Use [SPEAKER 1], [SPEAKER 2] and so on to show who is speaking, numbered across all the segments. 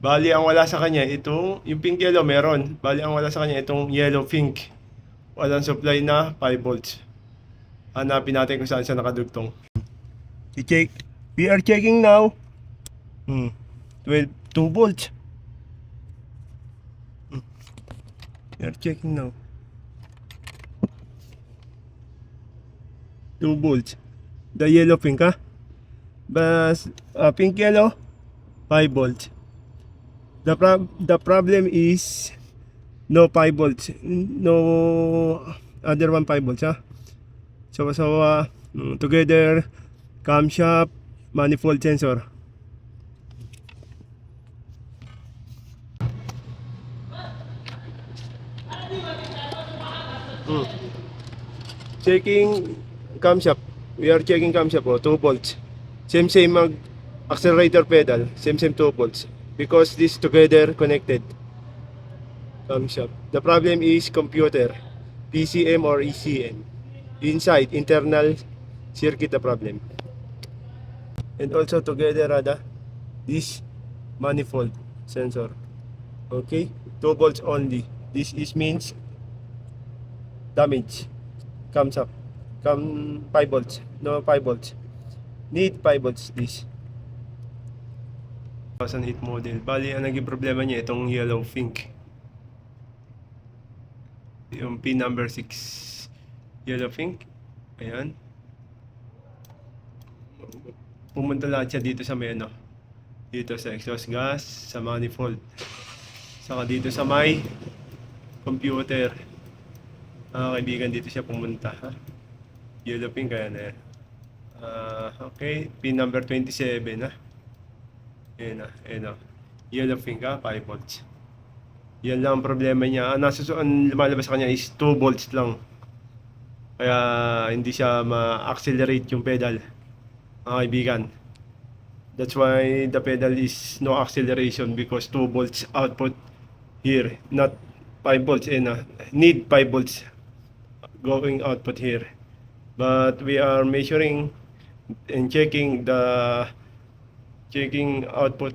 [SPEAKER 1] Bali, ang wala sa kanya, itong, yung pink yellow meron. Bali, ang wala sa kanya, itong yellow pink. Walang supply na 5 volts. Hanapin natin kung saan siya nakadugtong. I-check. We are checking now. 12, 2 volts. We are checking now. 2 volts. The yellow pink, ha? But pink yellow 5 volts. The problem is no 5 volts. No other one 5 volts, ha? So together camshaft manifold sensor. Checking camshaft. We are checking camshaft, 2 volts. Same mag accelerator pedal, same 2 volts because this together connected. Camshaft. The problem is computer, PCM or ECM. Inside internal circuit the problem. And also together this manifold sensor. Okay, 2 volts only. This is means damage. Comes up. 5 volts. No 5 volts. Need 5 volts this. 2008 model. Bali, ang naging problema niya itong yellow pink. Yung pin number 6. Yellow pink. Ayan. Pumunta lahat siya dito sa may ano. Dito sa exhaust gas, sa manifold. Saka dito sa may computer. Kaibigan, dito siya pumunta. Ha? Yellow pink kaya na yan. Okay, pin number 27 ha. Ayan na. Yellow pink ha, 5 volts. Yan lang ang problema niya. Ang lumalabas sa kanya is 2 volts lang. Kaya hindi siya ma-accelerate yung pedal. Mga kaibigan. That's why the pedal is no acceleration because 2 volts output here, not 5 volts. Need 5 volts going output here. But we are measuring and checking output.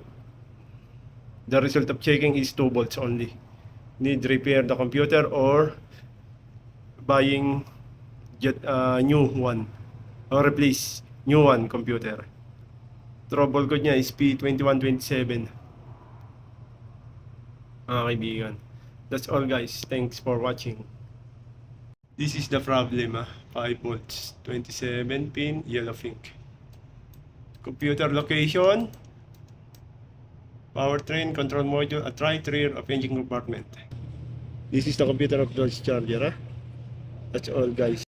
[SPEAKER 1] The result of checking is 2 volts only. Need repair the computer or buying new one or replace new one computer. Trouble code niya is P2127. Mga kaibigan. That's all guys. Thanks for watching. This is the problem 5 volts, 27 pin, yellow pink. Computer location, powertrain, control module, at right rear of engine compartment. This is the computer of Dodge Charger. That's all guys.